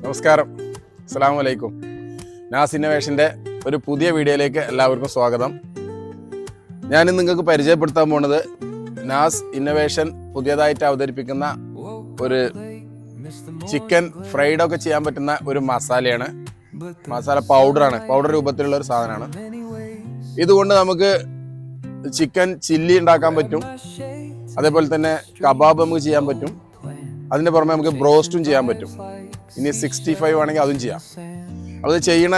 നമസ്കാരം, അസ്സലാമു അലൈക്കും. നാസ് ഇന്നോവേഷൻ്റെ ഒരു പുതിയ വീഡിയോയിലേക്ക് എല്ലാവർക്കും സ്വാഗതം. ഞാനിന്ന് നിങ്ങൾക്ക് പരിചയപ്പെടുത്താൻ പോകുന്നത് നാസ് ഇന്നോവേഷൻ പുതിയതായിട്ട് അവതരിപ്പിക്കുന്ന ഒരു ചിക്കൻ ഫ്രൈഡൊക്കെ ചെയ്യാൻ പറ്റുന്ന ഒരു മസാലയാണ്. മസാല പൗഡറാണ്, പൗഡർ രൂപത്തിലുള്ള ഒരു സാധനമാണ്. ഇതുകൊണ്ട് നമുക്ക് ചിക്കൻ ചില്ലി ഉണ്ടാക്കാൻ പറ്റും, അതേപോലെ തന്നെ കബാബ് നമുക്ക് ചെയ്യാൻ പറ്റും. അതിൻ്റെ പുറമെ നമുക്ക് ബ്രോസ്റ്റും ചെയ്യാൻ പറ്റും. ഇനി 65 ആണെങ്കിൽ അതും ചെയ്യാം. അത് ചെയ്യണ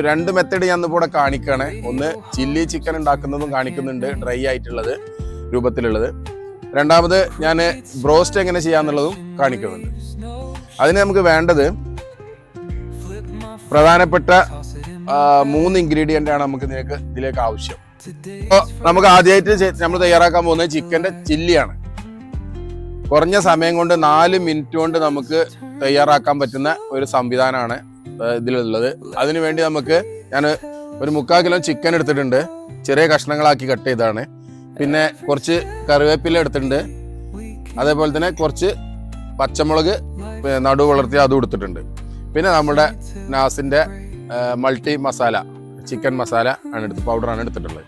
രണ്ട് മെത്തേഡ് ഞാൻ ഇപ്പോൾ ഇവിടെ കാണിക്കുകയാണ്. ഒന്ന് ചില്ലി ചിക്കൻ ഉണ്ടാക്കുന്നതും കാണിക്കുന്നുണ്ട്, ഡ്രൈ ആയിട്ടുള്ളത് രൂപത്തിലുള്ളത്. രണ്ടാമത് ഞാൻ ബ്രോസ്റ്റ് എങ്ങനെ ചെയ്യാന്നുള്ളതും കാണിക്കുന്നുണ്ട്. അതിന് നമുക്ക് വേണ്ടത് പ്രധാനപ്പെട്ട 3 ഇൻഗ്രീഡിയൻ്റ് ആണ് നമുക്ക് ഇതിലേക്ക് ആവശ്യം. അപ്പോൾ നമുക്ക് ആദ്യമായിട്ട് നമ്മൾ തയ്യാറാക്കാൻ പോകുന്നത് ചിക്കൻ്റെ ചില്ലിയാണ്. കുറഞ്ഞ സമയം കൊണ്ട് 4 മിനിറ്റ് കൊണ്ട് നമുക്ക് തയ്യാറാക്കാൻ പറ്റുന്ന ഒരു സംവിധാനമാണ് ഇതിലുള്ളത്. അതിനുവേണ്ടി ഞാൻ ഒരു 3/4 കിലോ ചിക്കൻ എടുത്തിട്ടുണ്ട്, ചെറിയ കഷ്ണങ്ങളാക്കി കട്ട് ചെയ്താണ്. പിന്നെ കുറച്ച് കറിവേപ്പില എടുത്തിട്ടുണ്ട്, അതേപോലെ തന്നെ കുറച്ച് പച്ചമുളക് നടു വളർത്തി അതും എടുത്തിട്ടുണ്ട്. പിന്നെ നമ്മുടെ നാസിൻ്റെ മൾട്ടി മസാല ചിക്കൻ മസാല ആണ് പൗഡറാണ് എടുത്തിട്ടുള്ളത്.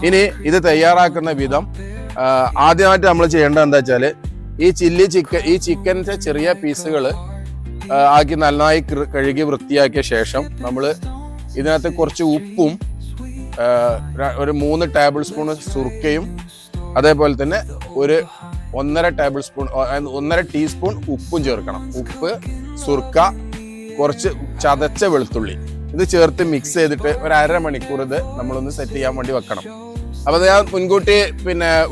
ഇനി ഇത് തയ്യാറാക്കുന്ന വിധം ആദ്യമായിട്ട് നമ്മൾ ചെയ്യേണ്ടത് എന്താ വെച്ചാൽ, ഈ ചിക്കൻ്റെ ചെറിയ പീസുകൾ ആക്കി നന്നായി കഴുകി വൃത്തിയാക്കിയ ശേഷം നമ്മൾ ഇതിനകത്ത് കുറച്ച് ഉപ്പും ഒരു 3 ടേബിൾ സ്പൂൺ സുർക്കയും അതേപോലെ തന്നെ ഒരു 1.5 ടീസ്പൂൺ ഉപ്പും ചേർക്കണം. ഉപ്പ്, സുർക്ക, കുറച്ച് ചതച്ച വെളുത്തുള്ളി ഇത് ചേർത്ത് മിക്സ് ചെയ്തിട്ട് ഒരു അരമണിക്കൂർ ഇത് നമ്മളൊന്ന് സെറ്റ് ചെയ്യാൻ വേണ്ടി വെക്കണം. അപ്പോൾ ഞാൻ മുൻകൂട്ടി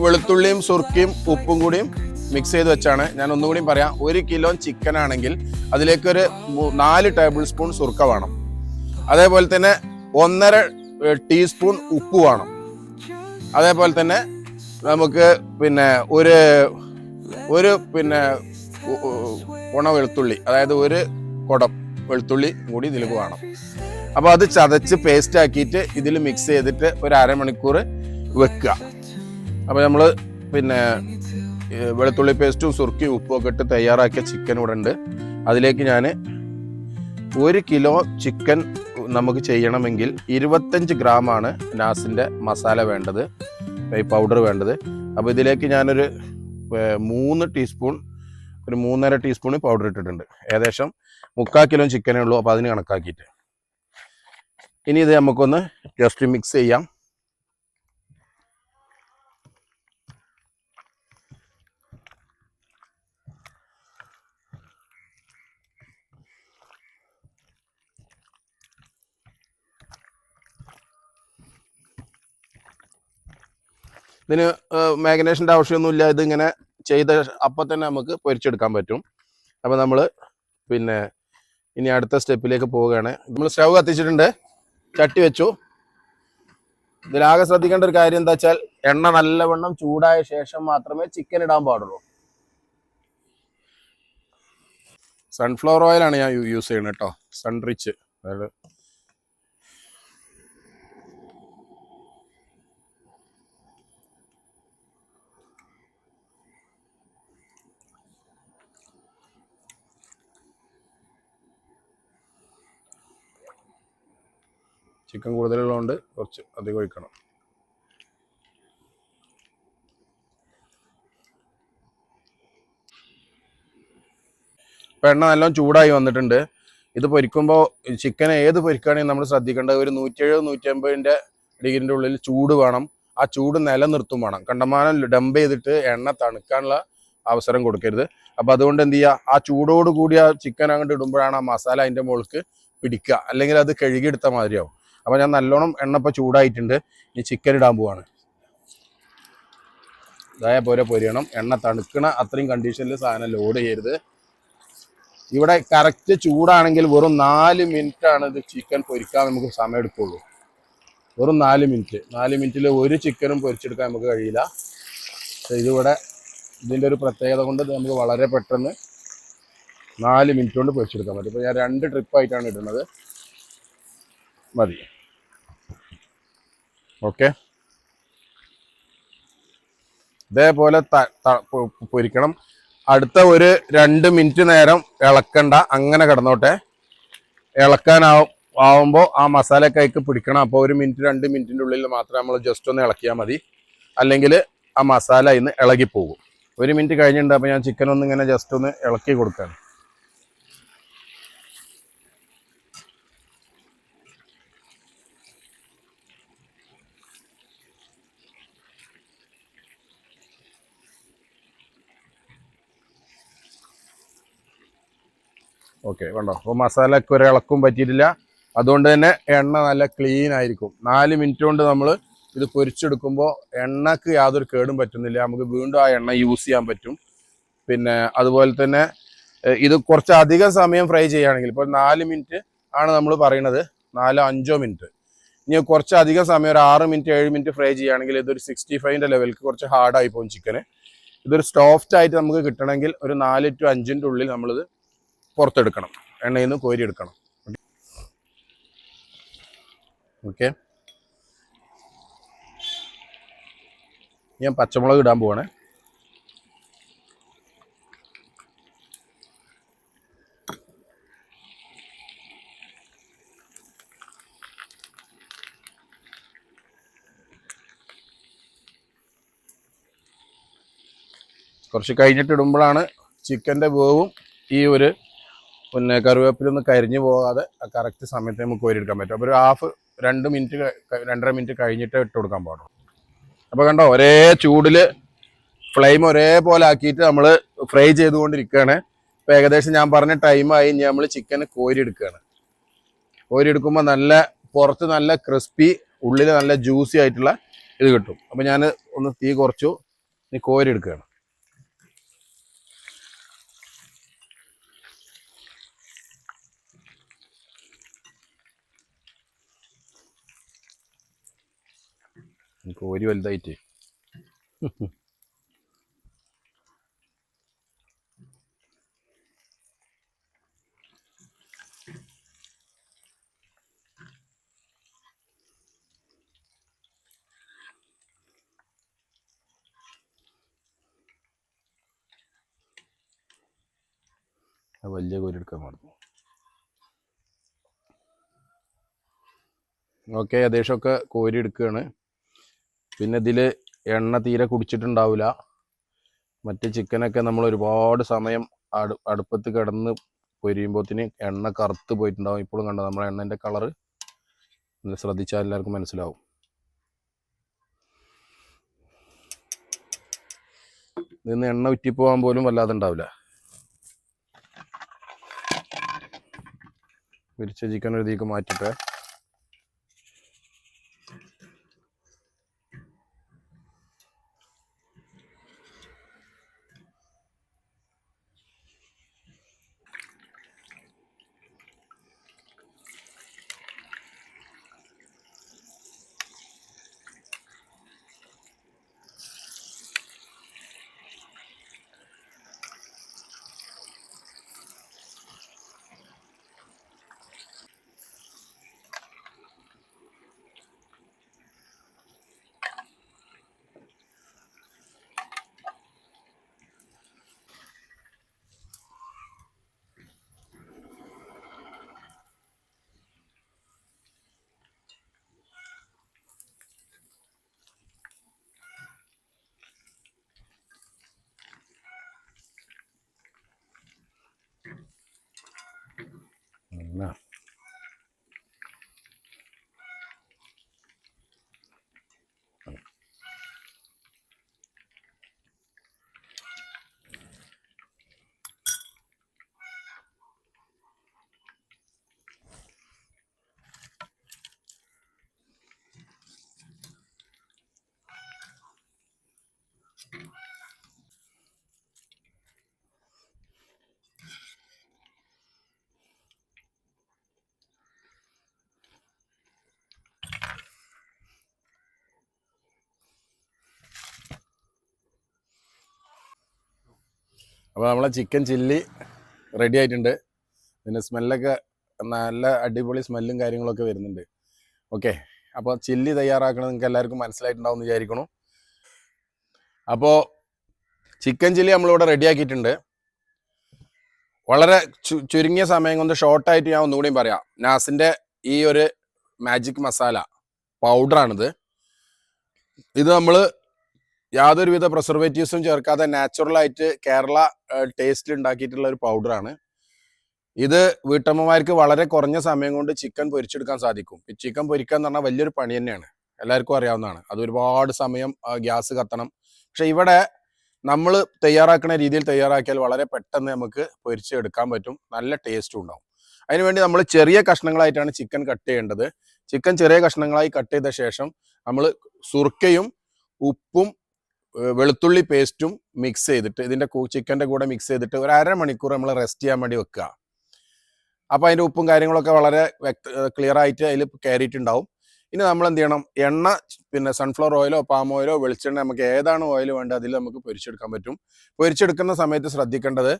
വെളുത്തുള്ളിയും സുർക്കയും ഉപ്പും കൂടിയും മിക്സ് ചെയ്ത് വെച്ചാണ്. ഞാൻ ഒന്നുകൂടി പറയാം, 1 കിലോ ചിക്കൻ ആണെങ്കിൽ അതിലേക്കൊരു 4 ടേബിൾ സ്പൂൺ സുർക്ക വേണം. അതേപോലെ തന്നെ 1.5 ടീസ്പൂൺ ഉപ്പ് വേണം. അതേപോലെ തന്നെ നമുക്ക് ഒരു ഉണ വെളുത്തുള്ളി, അതായത് 1 കുടം വെളുത്തുള്ളി കൂടി ഇതിലേക്ക് വേണം. അപ്പോൾ അത് ചതച്ച് പേസ്റ്റ് ആക്കിയിട്ട് ഇതിൽ മിക്സ് ചെയ്തിട്ട് ഒരു അരമണിക്കൂർ വെക്കുക. അപ്പോൾ നമ്മൾ വെളുത്തുള്ളി പേസ്റ്റും സുർക്കയും ഉപ്പും ഒക്കെ ഇട്ട് തയ്യാറാക്കിയ ചിക്കൻ ഇവിടെ ഉണ്ട്. അതിലേക്ക് ഞാൻ 1 കിലോ ചിക്കൻ നമുക്ക് ചെയ്യണമെങ്കിൽ 25 ഗ്രാമാണ് നാസിൻ്റെ മസാല വേണ്ടത്, ഈ പൗഡർ വേണ്ടത്. അപ്പോൾ ഇതിലേക്ക് ഞാനൊരു 3 ടീസ്പൂൺ, ഒരു 3.5 ടീസ്പൂൺ പൗഡർ ഇട്ടിട്ടുണ്ട്. ഏകദേശം 3/4 കിലോ ചിക്കനേ ഉള്ളൂ, അപ്പോൾ അതിന് കണക്കാക്കിയിട്ട്. ഇനി ഇത് നമുക്കൊന്ന് ജസ്റ്റ് മിക്സ് ചെയ്യാം. ഇതിന് മാഗ്നേഷൻ്റെ ആവശ്യമൊന്നുമില്ല. ഇതിങ്ങനെ ചെയ്ത അപ്പം തന്നെ നമുക്ക് പൊരിച്ചെടുക്കാൻ പറ്റും. അപ്പോൾ നമ്മൾ ഇനി അടുത്ത സ്റ്റെപ്പിലേക്ക് പോവുകയാണ്. നമ്മൾ സ്റ്റവ് കത്തിച്ചിട്ടുണ്ട്, ചട്ടി വെച്ചു. ഇതിലാകെ ശ്രദ്ധിക്കേണ്ട ഒരു കാര്യം എന്താ വെച്ചാൽ, എണ്ണ നല്ലവണ്ണം ചൂടായ ശേഷം മാത്രമേ ചിക്കൻ ഇടാൻ പാടുള്ളൂ. സൺഫ്ലവർ ഓയിലാണ് ഞാൻ യൂസ് ചെയ്യുന്നത് കേട്ടോ, സൺറിച്ച്. അതായത് ചിക്കൻ കൂടുതലുള്ളതുകൊണ്ട് കുറച്ച് അധികം ഒഴിക്കണം. ഇപ്പം എണ്ണ നല്ലോണം ചൂടായി വന്നിട്ടുണ്ട്. ഇത് പൊരിക്കുമ്പോൾ ചിക്കൻ ഏത് പൊരിക്കുകയാണെങ്കിൽ നമ്മൾ ശ്രദ്ധിക്കേണ്ടത് ഒരു 170-150 ഡിഗ്രിൻ്റെ ഉള്ളിൽ ചൂട് വേണം. ആ ചൂട് നിലനിർത്തും വേണം. കണ്ടമാനം ഡംപ് ചെയ്തിട്ട് എണ്ണ തണുക്കാനുള്ള അവസരം കൊടുക്കരുത്. അപ്പോൾ അതുകൊണ്ട് എന്ത് ചെയ്യുക, ആ ചൂടോട് കൂടി ആ ചിക്കൻ അങ്ങോട്ട് ഇടുമ്പോഴാണ് ആ മസാല അതിൻ്റെ മുകൾക്ക് പിടിക്കുക, അല്ലെങ്കിൽ അത് കഴുകിയെടുത്ത മാതിരിയാവും. അപ്പോൾ ഞാൻ നല്ലോണം എണ്ണ ഇപ്പോൾ ചൂടായിട്ടുണ്ട്. ഈ ചിക്കൻ ഇടാൻ പോവാണ്. ഇതേപോലെ പൊരിയണം. എണ്ണ തണുക്കണ അത്രയും കണ്ടീഷനിൽ സാധനം ലോഡ് ചെയ്യരുത്. ഇവിടെ കറക്റ്റ് ചൂടാണെങ്കിൽ വെറും 4 മിനിറ്റാണ് ഇത് ചിക്കൻ പൊരിക്കാൻ നമുക്ക് സമയം എടുക്കുള്ളൂ. വെറും 4 മിനിറ്റ്. 4 മിനിറ്റിൽ ഒരു ചിക്കനും പൊരിച്ചെടുക്കാൻ നമുക്ക് കഴിയില്ല. ഇതിവിടെ ഇതിൻ്റെ ഒരു പ്രത്യേകത കൊണ്ട് നമുക്ക് വളരെ പെട്ടെന്ന് 4 മിനിറ്റ് കൊണ്ട് പൊരിച്ചെടുക്കാൻ പറ്റും. ഇപ്പോൾ ഞാൻ 2 ട്രിപ്പായിട്ടാണ് ഇടുന്നത്, മതി. ഓക്കെ, ഇതേപോലെ പൊരിക്കണം. അടുത്ത ഒരു 2 മിനിറ്റ് നേരം ഇളക്കണ്ട, അങ്ങനെ കിടന്നോട്ടെ. ഇളക്കാനാവുമ്പോൾ ആ മസാലയൊക്കെ അതിലേക്ക് പിടിക്കണം. അപ്പോൾ 1 മിനിറ്റ് 2 മിനിറ്റിൻ്റെ ഉള്ളിൽ മാത്രം നമ്മൾ ജസ്റ്റ് ഒന്ന് ഇളക്കിയാൽ മതി, അല്ലെങ്കിൽ ആ മസാല ഇന്ന് ഇളകിപ്പോകും. 1 മിനിറ്റ് കഴിഞ്ഞിട്ടുണ്ട്. അപ്പോൾ ഞാൻ ചിക്കൻ ഒന്ന് ഇങ്ങനെ ജസ്റ്റ് ഒന്ന് ഇളക്കി കൊടുക്കുകയാണ്. ഓക്കെ, വേണ്ടോ? അപ്പോൾ മസാലയ്ക്ക് ഒരു ഇളക്കും പറ്റിയിട്ടില്ല. അതുകൊണ്ട് തന്നെ എണ്ണ നല്ല ക്ലീൻ ആയിരിക്കും. 4 മിനിറ്റ് കൊണ്ട് നമ്മൾ ഇത് പൊരിച്ചെടുക്കുമ്പോൾ എണ്ണക്ക് യാതൊരു കേടും പറ്റുന്നില്ല. നമുക്ക് വീണ്ടും ആ എണ്ണ യൂസ് ചെയ്യാൻ പറ്റും. പിന്നെ അതുപോലെ തന്നെ ഇത് കുറച്ച് അധികം സമയം ഫ്രൈ ചെയ്യുകയാണെങ്കിൽ, ഇപ്പോൾ 4 മിനിറ്റ് ആണ് നമ്മൾ പറയുന്നത്, 4-5 മിനിറ്റ്. ഇനി കുറച്ച് അധികം സമയം ഒരു 6 മിനിറ്റ് 7 മിനിറ്റ് ഫ്രൈ ചെയ്യുകയാണെങ്കിൽ ഇതൊരു 65ൻ്റെ ലെവലിലേക്ക് കുറച്ച് ഹാർഡായി പോകും ചിക്കന്. ഇതൊരു സോഫ്റ്റ് ആയിട്ട് നമുക്ക് കിട്ടണമെങ്കിൽ ഒരു 4 to 5 ഉള്ളിൽ നമ്മളിത് പുറത്തെടുക്കണം, എണ്ണയിൽ നിന്ന് കോരിയെടുക്കണം. ഓക്കെ, ഞാൻ പച്ചമുളക് ഇടാൻ പോവാണ്. കുറച്ച് കഴിഞ്ഞിട്ട് ഇടുമ്പോഴാണ് ചിക്കൻ്റെ വേവും ഈ ഒരു പിന്നെ കറിവേപ്പിലൊന്നും കരിഞ്ഞു പോകാതെ കറക്റ്റ് സമയത്ത് നമുക്ക് കോരിയെടുക്കാൻ പറ്റും. അപ്പോൾ ഒരു 2 മിനിറ്റ് 2.5 മിനിറ്റ് കഴിഞ്ഞിട്ട് ഇട്ട് കൊടുക്കാൻ പാടുള്ളൂ. അപ്പോൾ കണ്ടോ, ഒരേ ചൂടിൽ ഫ്ലെയിം ഒരേപോലെ ആക്കിയിട്ട് നമ്മൾ ഫ്രൈ ചെയ്തുകൊണ്ടിരിക്കുകയാണ്. ഇപ്പോൾ ഏകദേശം ഞാൻ പറഞ്ഞ ടൈമായി. ഇനി നമ്മൾ ചിക്കൻ കോരിയെടുക്കുകയാണ്. കോരിയെടുക്കുമ്പോൾ നല്ല പുറത്ത് നല്ല ക്രിസ്പി, ഉള്ളിൽ നല്ല ജ്യൂസി ആയിട്ടുള്ള ഇത് കിട്ടും. അപ്പോൾ ഞാൻ ഒന്ന് തീ കുറച്ചു, ഇനി കോരിയെടുക്കുകയാണ്. കോരി വലുതായിട്ട് വലിയ കോരി എടുക്കാൻ പാടുന്നു. ഓക്കെ, ഏകദേശമൊക്കെ കോരി എടുക്കുകയാണ്. പിന്നെ ഇതിൽ എണ്ണ തീരെ കുടിച്ചിട്ടുണ്ടാവില്ല. മറ്റ് ചിക്കനൊക്കെ നമ്മൾ ഒരുപാട് സമയം അടുപ്പത്ത് കിടന്ന് പൊരിയുമ്പോഴത്തേന് എണ്ണ കറുത്ത് പോയിട്ടുണ്ടാവും. ഇപ്പോഴും കണ്ടോ നമ്മളെ എണ്ണൻ്റെ കളറ് ശ്രദ്ധിച്ചാൽ എല്ലാവർക്കും മനസ്സിലാവും. ഇതിന്ന് എണ്ണ ഉറ്റിപ്പോകാൻ പോലും വല്ലാതെ ഉണ്ടാവില്ല. പൊരിച്ച ചിക്കൻ ഒരു തീക്ക് മാറ്റിയിട്ട് അപ്പോൾ നമ്മളെ ചിക്കൻ ചില്ലി റെഡി ആയിട്ടുണ്ട്. പിന്നെ സ്മെല്ലൊക്കെ നല്ല അടിപൊളി സ്മെല്ലും കാര്യങ്ങളൊക്കെ വരുന്നുണ്ട്. ഓക്കെ, അപ്പോൾ ചില്ലി തയ്യാറാക്കണത് നിങ്ങൾക്ക് എല്ലാവർക്കും മനസ്സിലായിട്ടുണ്ടാവും എന്ന് വിചാരിക്കണം. അപ്പോൾ ചിക്കൻ ചില്ലി നമ്മളിവിടെ റെഡിയാക്കിയിട്ടുണ്ട്. വളരെ ചുരുങ്ങിയ സമയം കൊണ്ട് ഷോർട്ടായിട്ട് ഞാൻ ഒന്നുകൂടിയും പറയാം. നാസിൻ്റെ ഈ ഒരു മാജിക് മസാല പൗഡറാണിത്. ഇത് നമ്മൾ യാതൊരുവിധ പ്രിസർവേറ്റീവ്സും ചേർക്കാതെ നാച്ചുറലായിട്ട് കേരള ടേസ്റ്റിൽ ഉണ്ടാക്കിയിട്ടുള്ള ഒരു പൗഡറാണ്. ഇത് വീട്ടമ്മമാർക്ക് വളരെ കുറഞ്ഞ സമയം കൊണ്ട് ചിക്കൻ പൊരിച്ചെടുക്കാൻ സാധിക്കും. ചിക്കൻ പൊരിക്കുക എന്ന് പറഞ്ഞാൽ വലിയൊരു പണി തന്നെയാണ്, എല്ലാവർക്കും അറിയാവുന്നതാണ്. അത് ഒരുപാട് സമയം ഗ്യാസ് കത്തണം. പക്ഷെ ഇവിടെ നമ്മൾ തയ്യാറാക്കുന്ന രീതിയിൽ തയ്യാറാക്കിയാൽ വളരെ പെട്ടെന്ന് നമുക്ക് പൊരിച്ചെടുക്കാൻ പറ്റും, നല്ല ടേസ്റ്റും ഉണ്ടാവും. അതിനുവേണ്ടി നമ്മൾ ചെറിയ കഷ്ണങ്ങളായിട്ടാണ് ചിക്കൻ കട്ട് ചെയ്യേണ്ടത്. ചിക്കൻ ചെറിയ കഷ്ണങ്ങളായി കട്ട് ചെയ്ത ശേഷം നമ്മൾ സുർക്കയും ഉപ്പും വെളുത്തുള്ളി പേസ്റ്റും മിക്സ് ചെയ്തിട്ട് ഇതിൻ്റെ ചിക്കൻ്റെ കൂടെ മിക്സ് ചെയ്തിട്ട് ഒരു അരമണിക്കൂർ നമ്മൾ റെസ്റ്റ് ചെയ്യാൻ വേണ്ടി വെക്കുക. അപ്പോൾ അതിൻ്റെ ഉപ്പും കാര്യങ്ങളൊക്കെ വളരെ ക്ലിയർ ആയിട്ട് അതിൽ കയറിയിട്ടുണ്ടാവും. ഇനി നമ്മൾ എന്ത് ചെയ്യണം, എണ്ണ പിന്നെ സൺഫ്ലവർ ഓയിലോ പാം ഓയിലോ വെളിച്ചെണ്ണ നമുക്ക് ഏതാണ് ഓയിൽ വേണ്ടത് അതിൽ നമുക്ക് പൊരിച്ചെടുക്കാൻ പറ്റും. പൊരിച്ചെടുക്കുന്ന സമയത്ത് ശ്രദ്ധിക്കേണ്ടത്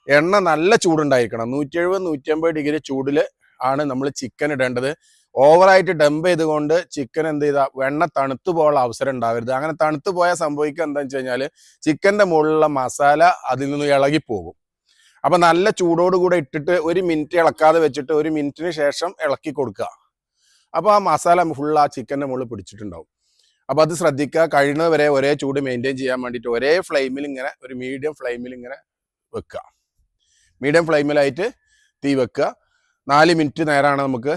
എണ്ണ നല്ല ചൂടുണ്ടായിരിക്കണം. 170-150 ഡിഗ്രി ചൂടിൽ ആണ് നമ്മൾ ചിക്കൻ ഇടേണ്ടത്. ഓവറായിട്ട് ഡംപ് ചെയ്തുകൊണ്ട് ചിക്കൻ എന്ത് ചെയ്താൽ എണ്ണ തണുത്തു പോകാനുള്ള അവസരം ഉണ്ടാവരുത്. അങ്ങനെ തണുത്തു പോയാൽ സംഭവിക്കുക എന്താണെന്ന് വെച്ച് കഴിഞ്ഞാൽ ചിക്കൻ്റെ മുകളിലുള്ള മസാല അതിൽ നിന്ന് ഇളകിപ്പോകും. അപ്പം നല്ല ചൂടോടുകൂടെ ഇട്ടിട്ട് 1 മിനിറ്റ് ഇളക്കാതെ വെച്ചിട്ട് 1 മിനിറ്റിന് ശേഷം ഇളക്കി കൊടുക്കുക. അപ്പോൾ ആ മസാല ഫുൾ ആ ചിക്കൻ്റെ മുകളിൽ പിടിച്ചിട്ടുണ്ടാവും. അപ്പോൾ അത് ശ്രദ്ധിക്കുക. കഴിയുന്നത് വരെ ഒരേ ചൂട് മെയിൻറ്റെയിൻ ചെയ്യാൻ വേണ്ടിയിട്ട് ഒരേ ഫ്ലെയിമിൽ ഇങ്ങനെ ഒരു മീഡിയം ഫ്ലെയിമിൽ ഇങ്ങനെ വെക്കുക. മീഡിയം ഫ്ലെയിമിലായിട്ട് തീ വെക്കുക. 4 മിനിറ്റ് നേരമാണ് നമുക്ക്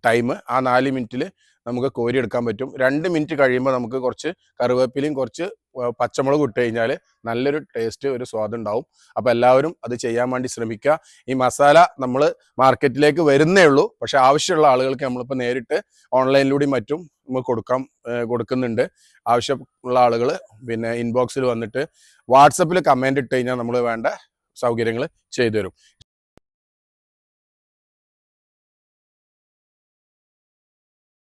ടൈം. ആ 4 മിനിറ്റിൽ നമുക്ക് കോരിയെടുക്കാൻ പറ്റും. 2 മിനിറ്റ് കഴിയുമ്പോൾ നമുക്ക് കുറച്ച് കറിവേപ്പിലയും കുറച്ച് പച്ചമുളക് ഇട്ട് കഴിഞ്ഞാൽ നല്ലൊരു ടേസ്റ്റ്, ഒരു സ്വാദ് ഉണ്ടാവും. അപ്പോൾ എല്ലാവരും അത് ചെയ്യാൻ വേണ്ടി ശ്രമിക്കുക. ഈ മസാല നമ്മൾ മാർക്കറ്റിലേക്ക് വരുന്നേ ഉള്ളൂ. പക്ഷേ ആവശ്യമുള്ള ആളുകൾക്ക് നമ്മളിപ്പോൾ നേരിട്ട് ഓൺലൈനിലൂടെയും മറ്റും നമുക്ക് കൊടുക്കുന്നുണ്ട്. ആവശ്യമുള്ള ആളുകൾ പിന്നെ ഇൻബോക്സിൽ വന്നിട്ട് വാട്സപ്പിൽ കമൻറ്റ് ഇട്ട് കഴിഞ്ഞാൽ നമ്മൾ വേണ്ട സൗകര്യങ്ങൾ ചെയ്തു തരും.